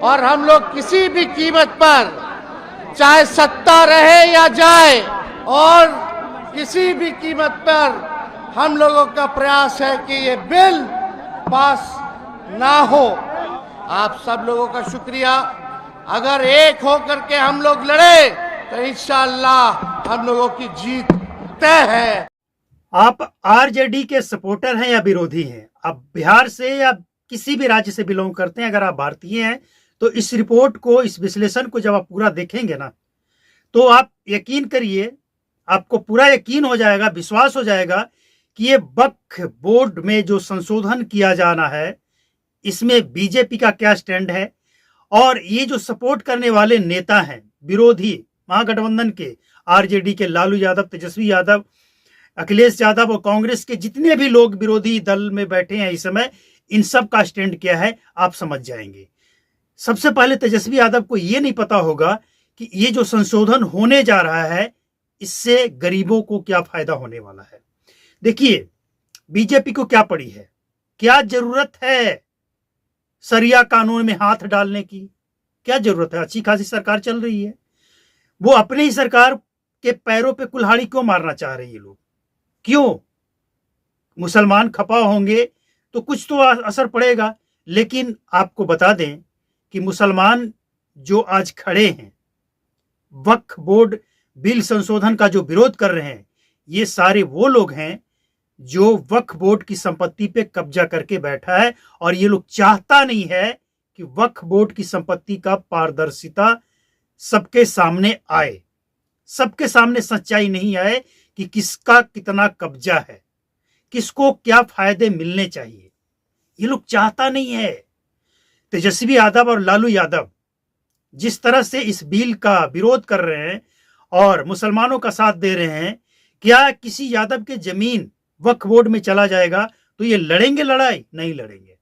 और हम लोग किसी भी कीमत पर, चाहे सत्ता रहे या जाए, और किसी भी कीमत पर हम लोगों का प्रयास है कि ये बिल पास ना हो। आप सब लोगों का शुक्रिया। अगर एक होकर के हम लोग लड़े तो इंशाअल्लाह हम लोगों की जीत तय है। आप आरजेडी के सपोर्टर हैं या विरोधी हैं? आप बिहार से या किसी भी राज्य से बिलोंग करते हैं, अगर आप भारतीय हैं तो इस रिपोर्ट को, इस विश्लेषण को जब आप पूरा देखेंगे ना, तो आप यकीन करिए, आपको पूरा यकीन हो जाएगा, विश्वास हो जाएगा कि ये वक्फ बोर्ड में जो संशोधन किया जाना है, इसमें बीजेपी का क्या स्टैंड है। और ये जो सपोर्ट करने वाले नेता हैं विरोधी महागठबंधन के, आरजेडी के लालू यादव, तेजस्वी यादव, अखिलेश यादव और कांग्रेस के जितने भी लोग विरोधी दल में बैठे हैं इस समय, इन सब का स्टैंड क्या है आप समझ जाएंगे। सबसे पहले तेजस्वी यादव को यह नहीं पता होगा कि ये जो संशोधन होने जा रहा है, इससे गरीबों को क्या फायदा होने वाला है। देखिए, बीजेपी को क्या पड़ी है, क्या जरूरत है सरिया कानून में हाथ डालने की? क्या जरूरत है? अच्छी खासी सरकार चल रही है। वो अपनी ही सरकार के पैरों पे कुल्हाड़ी क्यों मारना चाह रहे हैं ये लोग? क्यों? मुसलमान खपा होंगे तो कुछ तो असर पड़ेगा, लेकिन आपको बता दें कि मुसलमान जो आज खड़े हैं वक्फ बोर्ड बिल संशोधन का जो विरोध कर रहे हैं, ये सारे वो लोग हैं जो वक्फ बोर्ड की संपत्ति पे कब्जा करके बैठा है। और ये लोग चाहता नहीं है कि वक्फ बोर्ड की संपत्ति का पारदर्शिता सबके सामने आए, सबके सामने सच्चाई नहीं आए कि किसका कितना कब्जा है, किसको क्या फायदे मिलने चाहिए। ये लोग चाहता नहीं है। तेजस्वी यादव और लालू यादव जिस तरह से इस बिल का विरोध कर रहे हैं और मुसलमानों का साथ दे रहे हैं, क्या किसी यादव के जमीन वक्फ बोर्ड में चला जाएगा तो ये लड़ेंगे लड़ाई? नहीं लड़ेंगे।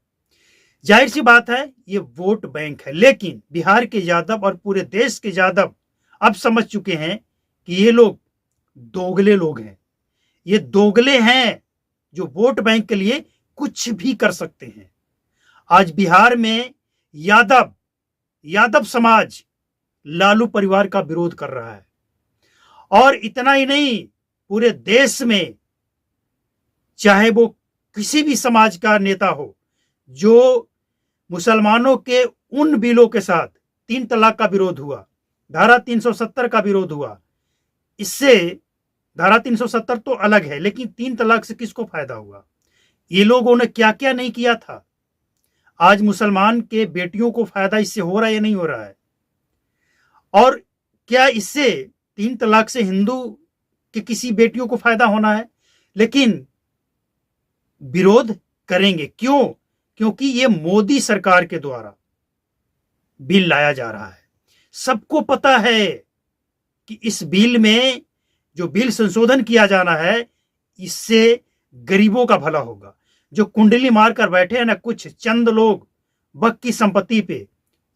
जाहिर सी बात है, ये वोट बैंक है। लेकिन बिहार के यादव और पूरे देश के यादव अब समझ चुके हैं कि ये लोग दोगले लोग हैं। ये दोगले हैं जो वोट बैंक के लिए कुछ भी कर सकते हैं। आज बिहार में यादव समाज लालू परिवार का विरोध कर रहा है। और इतना ही नहीं, पूरे देश में चाहे वो किसी भी समाज का नेता हो जो मुसलमानों के उन बिलों के साथ 3 तलाक का विरोध हुआ, धारा 370 का विरोध हुआ, इससे धारा 370 तो अलग है, लेकिन 3 तलाक से किसको फायदा हुआ? ये लोगों ने क्या क्या नहीं किया था। आज मुसलमान के बेटियों को फायदा इससे हो रहा है या नहीं हो रहा है? और क्या इससे 3 तलाक से हिंदू के किसी बेटियों को फायदा होना है? लेकिन विरोध करेंगे। क्यों? क्योंकि ये मोदी सरकार के द्वारा बिल लाया जा रहा है। सबको पता है कि इस बिल में जो बिल संशोधन किया जाना है, इससे गरीबों का भला होगा। जो कुंडली मारकर बैठे हैं ना कुछ चंद लोग वक्फ की संपत्ति पे,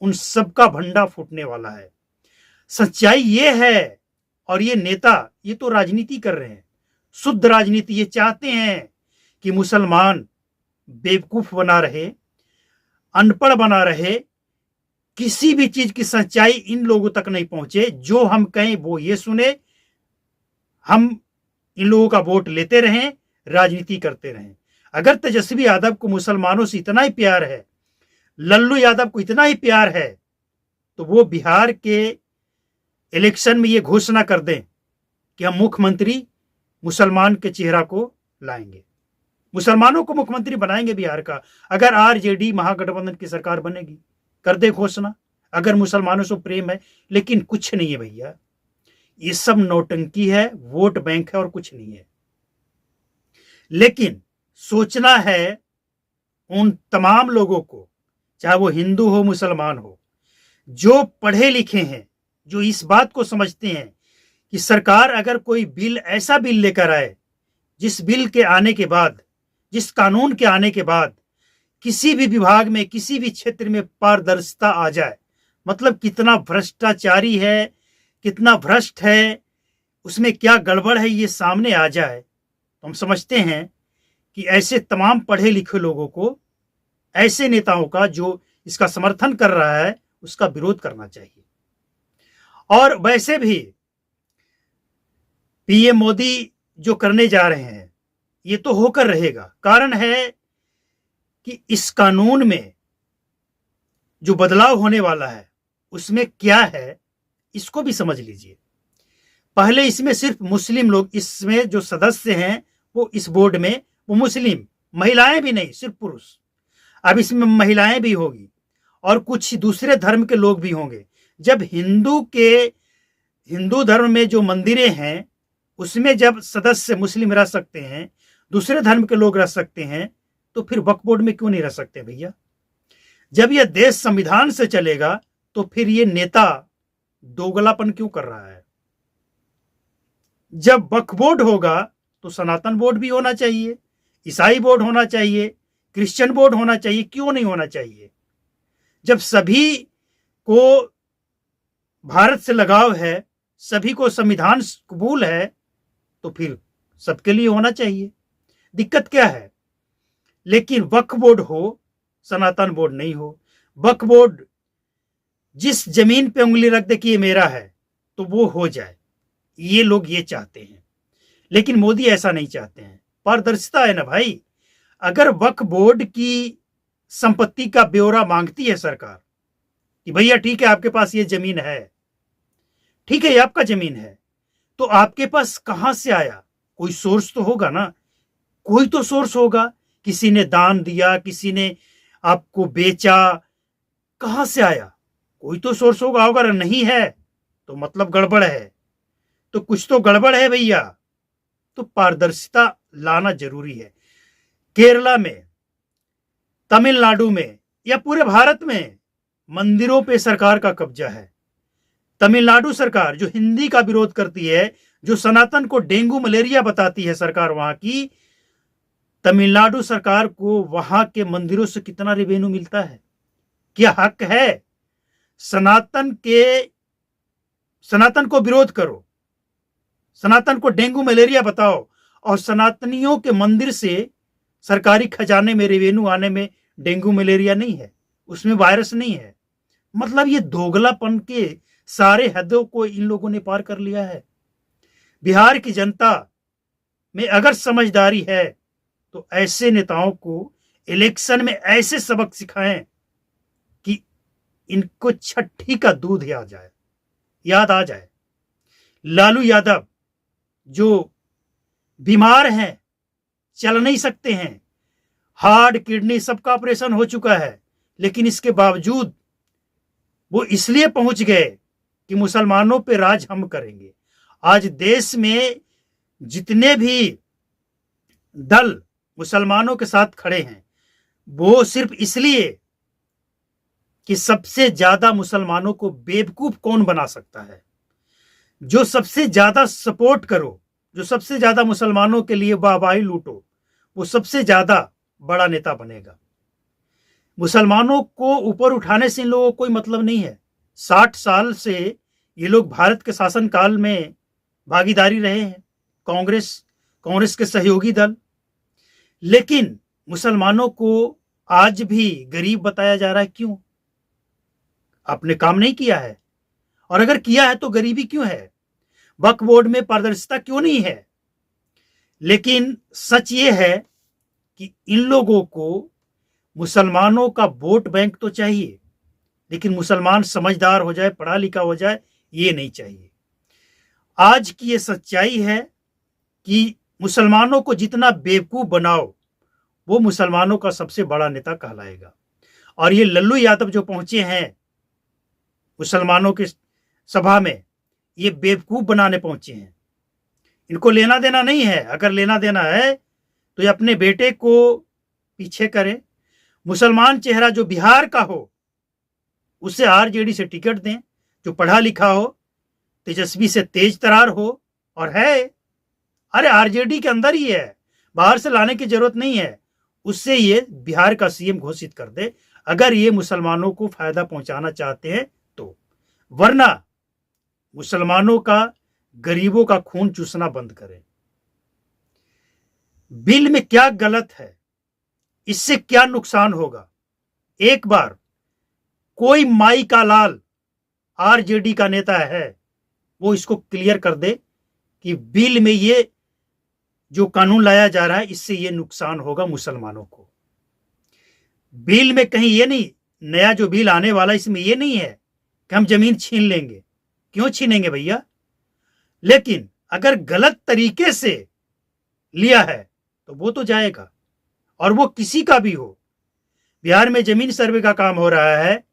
उन सबका भंडा फूटने वाला है। सच्चाई ये है। और ये नेता, ये तो राजनीति कर रहे हैं, शुद्ध राजनीति। ये चाहते हैं कि मुसलमान बेवकूफ बना रहे, अनपढ़ बना रहे, किसी भी चीज की सच्चाई इन लोगों तक नहीं पहुंचे। जो हम कहें वो ये सुने, हम इन लोगों का वोट लेते रहें, राजनीति करते रहें। अगर तेजस्वी यादव को मुसलमानों से इतना ही प्यार है, लल्लू यादव को इतना ही प्यार है, तो वो बिहार के इलेक्शन में ये घोषणा कर दें कि हम मुख्यमंत्री मुसलमान के चेहरा को लाएंगे, मुसलमानों को मुख्यमंत्री बनाएंगे बिहार का। अगर आरजेडी महागठबंधन की सरकार बनेगी, कर दे घोषणा, अगर मुसलमानों से प्रेम है। लेकिन कुछ नहीं है भैया, ये सब नौटंकी है, वोट बैंक है और कुछ नहीं है। लेकिन सोचना है उन तमाम लोगों को, चाहे वो हिंदू हो मुसलमान हो, जो पढ़े लिखे हैं, जो इस बात को समझते हैं कि सरकार अगर कोई बिल, ऐसा बिल लेकर आए जिस बिल के आने के बाद, जिस कानून के आने के बाद किसी भी विभाग में, किसी भी क्षेत्र में पारदर्शिता आ जाए, मतलब कितना भ्रष्टाचारी है, कितना भ्रष्ट है, उसमें क्या गड़बड़ है, ये सामने आ जाए, तो हम समझते हैं कि ऐसे तमाम पढ़े लिखे लोगों को, ऐसे नेताओं का जो इसका समर्थन कर रहा है, उसका विरोध करना चाहिए। और वैसे भी पीएम मोदी जो करने जा रहे हैं ये तो होकर रहेगा। कारण है कि इस कानून में जो बदलाव होने वाला है उसमें क्या है इसको भी समझ लीजिए। पहले इसमें सिर्फ मुस्लिम लोग, इसमें जो सदस्य हैं वो इस बोर्ड में वो मुस्लिम, महिलाएं भी नहीं, सिर्फ पुरुष। अब इसमें महिलाएं भी होगी और कुछ दूसरे धर्म के लोग भी होंगे। जब हिंदू धर्म में जो मंदिरें हैं उसमें जब सदस्य मुस्लिम रह सकते हैं, दूसरे धर्म के लोग रह सकते हैं, तो फिर वक्फ बोर्ड में क्यों नहीं रह सकते भैया? जब यह देश संविधान से चलेगा तो फिर ये नेता दोगलापन क्यों कर रहा है? जब वक्फ बोर्ड होगा तो सनातन बोर्ड भी होना चाहिए, ईसाई बोर्ड होना चाहिए, क्रिश्चियन बोर्ड होना चाहिए, क्यों नहीं होना चाहिए? जब सभी को भारत से लगाव है, सभी को संविधान कबूल है, तो फिर सबके लिए होना चाहिए। दिक्कत क्या है? लेकिन वक्फ बोर्ड हो, सनातन बोर्ड नहीं हो। वक्फ बोर्ड जिस जमीन पे उंगली रख दे कि ये मेरा है तो वो हो जाए, ये लोग ये चाहते हैं। लेकिन मोदी ऐसा नहीं चाहते हैं। पारदर्शिता है ना भाई। अगर वक्फ बोर्ड की संपत्ति का ब्यौरा मांगती है सरकार कि भैया ठीक है आपके पास ये जमीन है, ठीक है ये आपका जमीन है, तो आपके पास कहां से आया? कोई सोर्स तो होगा ना, कोई तो सोर्स होगा। किसी ने दान दिया, किसी ने आपको बेचा, कहां से आया? कोई तो सोर्स होगा। अगर नहीं है तो मतलब गड़बड़ है, तो कुछ तो गड़बड़ है भैया। तो पारदर्शिता लाना जरूरी है। केरला में, तमिलनाडु में या पूरे भारत में मंदिरों पे सरकार का कब्जा है। तमिलनाडु सरकार जो हिंदी का विरोध करती है, जो सनातन को डेंगू मलेरिया बताती है सरकार वहां की, तमिलनाडु सरकार को वहां के मंदिरों से कितना रेवेन्यू मिलता है? क्या हक है? सनातन को विरोध करो, सनातन को डेंगू मलेरिया बताओ, और सनातनियों के मंदिर से सरकारी खजाने में रेवेन्यू आने में डेंगू मलेरिया नहीं है, उसमें वायरस नहीं है। मतलब ये दोगलापन के सारे हदों को इन लोगों ने पार कर लिया है। बिहार की जनता में अगर समझदारी है तो ऐसे नेताओं को इलेक्शन में ऐसे सबक सिखाएं कि इनको छठी का दूध याद आ जाए। लालू यादव जो बीमार हैं, चल नहीं सकते हैं, हार्ट, किडनी सबका ऑपरेशन हो चुका है, लेकिन इसके बावजूद वो इसलिए पहुंच गए कि मुसलमानों पे राज हम करेंगे। आज देश में जितने भी दल मुसलमानों के साथ खड़े हैं वो सिर्फ इसलिए कि सबसे ज्यादा मुसलमानों को बेवकूफ कौन बना सकता है। जो सबसे ज्यादा सपोर्ट करो, जो सबसे ज्यादा मुसलमानों के लिए वाहवाही लूटो, वो सबसे ज्यादा बड़ा नेता बनेगा। मुसलमानों को ऊपर उठाने से इन लोगों को कोई मतलब नहीं है। 60 साल से ये लोग भारत के शासनकाल में भागीदारी रहे हैं, कांग्रेस के सहयोगी दल, लेकिन मुसलमानों को आज भी गरीब बताया जा रहा है। क्यों? आपने काम नहीं किया है, और अगर किया है तो गरीबी क्यों है? वक्फ बोर्ड में पारदर्शिता क्यों नहीं है? लेकिन सच ये है कि इन लोगों को मुसलमानों का वोट बैंक तो चाहिए, लेकिन मुसलमान समझदार हो जाए, पढ़ा लिखा हो जाए, ये नहीं चाहिए। आज की ये सच्चाई है कि मुसलमानों को जितना बेवकूफ बनाओ वो मुसलमानों का सबसे बड़ा नेता कहलाएगा। और ये लल्लू यादव जो पहुंचे हैं मुसलमानों की सभा में, ये बेवकूफ बनाने पहुंचे हैं। इनको लेना देना नहीं है। अगर लेना देना है तो ये अपने बेटे को पीछे करें। मुसलमान चेहरा जो बिहार का हो उसे आरजेडी से टिकट दें, जो पढ़ा लिखा हो, तेजस्वी से तेज तरार हो, और है, अरे आरजेडी के अंदर ही है, बाहर से लाने की जरूरत नहीं है। उससे ये बिहार का सीएम घोषित कर दे, अगर ये मुसलमानों को फायदा पहुंचाना चाहते हैं तो। वरना मुसलमानों का, गरीबों का खून चूसना बंद करें। बिल में क्या गलत है, इससे क्या नुकसान होगा? एक बार कोई माई का लाल आरजेडी का नेता है वो इसको क्लियर कर दे कि बिल में ये जो कानून लाया जा रहा है इससे ये नुकसान होगा मुसलमानों को। बिल में कहीं ये नहीं, नया जो बिल आने वाला इसमें ये नहीं है कि हम जमीन छीन लेंगे। क्यों छीनेंगे भैया? लेकिन अगर गलत तरीके से लिया है तो वो तो जाएगा, और वो किसी का भी हो। बिहार में जमीन सर्वे का काम हो रहा है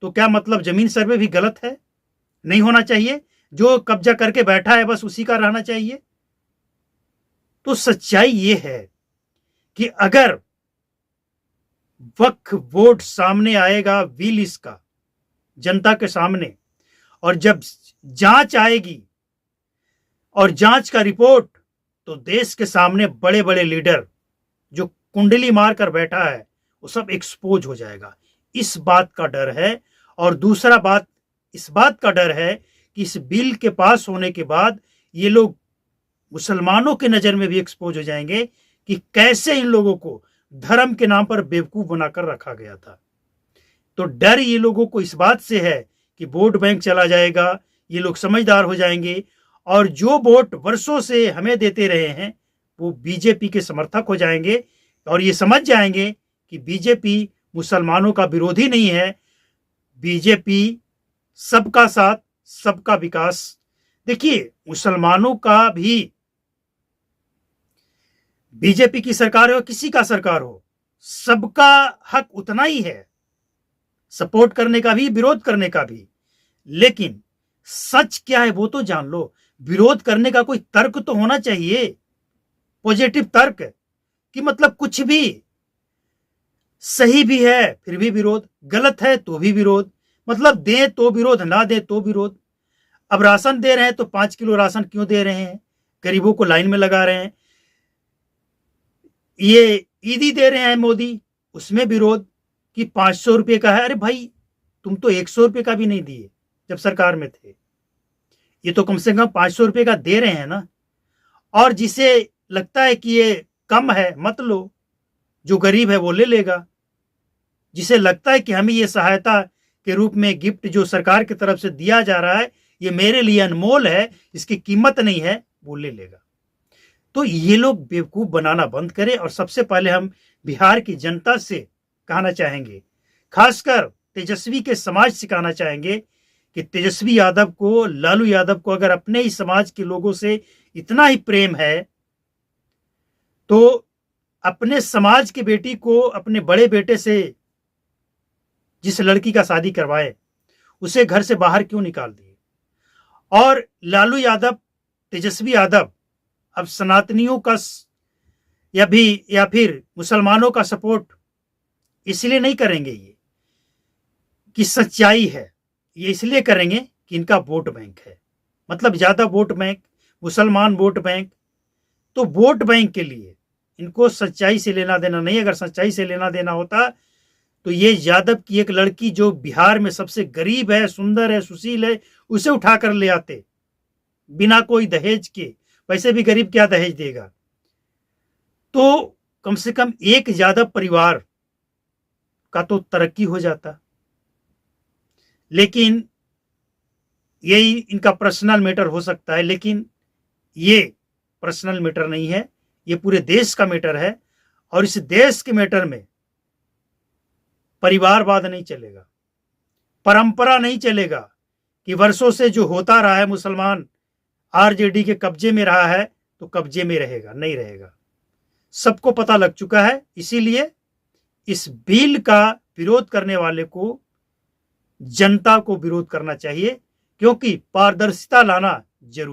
तो क्या मतलब जमीन सर्वे भी गलत है? नहीं होना चाहिए। जो कब्जा करके बैठा है बस उसी का रहना चाहिए। तो सच्चाई ये है कि अगर वक्फ बोर्ड सामने आएगा बिल इसका जनता के सामने, और जब जांच आएगी और जांच का रिपोर्ट, तो देश के सामने बड़े बड़े लीडर जो कुंडली मार कर बैठा है वो सब एक्सपोज हो जाएगा। इस बात का डर है। और दूसरा बात इस बात का डर है कि इस बिल के पास होने के बाद ये लोग मुसलमानों के नजर में भी एक्सपोज हो जाएंगे कि कैसे इन लोगों को धर्म के नाम पर बेवकूफ बनाकर रखा गया था। तो डर ये लोगों को इस बात से है कि वोट बैंक चला जाएगा, ये लोग समझदार हो जाएंगे, और जो वोट वर्षों से हमें देते रहे हैं वो बीजेपी के समर्थक हो जाएंगे, और ये समझ जाएंगे कि बीजेपी मुसलमानों का विरोधी नहीं है, बीजेपी सबका साथ सबका विकास। देखिए, मुसलमानों का भी बीजेपी की सरकार हो किसी का सरकार हो, सबका हक उतना ही है, सपोर्ट करने का भी विरोध करने का भी। लेकिन सच क्या है वो तो जान लो। विरोध करने का कोई तर्क तो होना चाहिए, पॉजिटिव तर्क, कि मतलब कुछ भी सही भी है फिर भी विरोध, गलत है तो भी विरोध, मतलब दें तो विरोध, ना दें तो विरोध। अब राशन दे रहे हैं तो 5 किलो राशन क्यों दे रहे हैं? गरीबों को लाइन में लगा रहे हैं। ये ईदी दे रहे हैं मोदी, उसमें विरोध कि 500 रुपये का है। अरे भाई, तुम तो 100 रुपये का भी नहीं दिए जब सरकार में थे, ये तो कम से कम 500 रुपये का दे रहे हैं ना। और जिसे लगता है कि ये कम है मत लो, जो गरीब है वो ले लेगा। जिसे लगता है कि हमें ये सहायता के रूप में गिफ्ट जो सरकार की तरफ से दिया जा रहा है ये मेरे लिए अनमोल है, इसकी कीमत नहीं है, वो ले लेगा। तो ये लोग बेवकूफ बनाना बंद करें। और सबसे पहले हम बिहार की जनता से कहना चाहेंगे, खासकर तेजस्वी के समाज से कहना चाहेंगे कि तेजस्वी यादव को, लालू यादव को अगर अपने ही समाज के लोगों से इतना ही प्रेम है तो अपने समाज की बेटी को अपने बड़े बेटे से जिस लड़की का शादी करवाए उसे घर से बाहर क्यों निकाल दिए? और लालू यादव, तेजस्वी यादव अब सनातनियों का या फिर मुसलमानों का सपोर्ट इसलिए नहीं करेंगे ये कि सच्चाई है, ये इसलिए करेंगे कि इनका वोट बैंक है, मतलब ज्यादा वोट बैंक, मुसलमान वोट बैंक। तो वोट बैंक के लिए इनको सच्चाई से लेना देना नहीं। अगर सच्चाई से लेना देना होता तो ये यादव की एक लड़की जो बिहार में सबसे गरीब है, सुंदर है, सुशील है, उसे उठाकर ले आते बिना कोई दहेज के। वैसे भी गरीब क्या दहेज देगा? तो कम से कम एक यादव परिवार का तो तरक्की हो जाता। लेकिन यही इनका पर्सनल मैटर हो सकता है, लेकिन ये पर्सनल मैटर नहीं है, ये पूरे देश का मैटर है। और इस देश के मैटर में परिवारवाद नहीं चलेगा, परंपरा नहीं चलेगा कि वर्षों से जो होता रहा है मुसलमान आरजेडी के कब्जे में रहा है तो कब्जे में रहेगा, नहीं रहेगा। सबको पता लग चुका है। इसीलिए इस बिल का विरोध करने वाले को, जनता को विरोध करना चाहिए, क्योंकि पारदर्शिता लाना जरूरी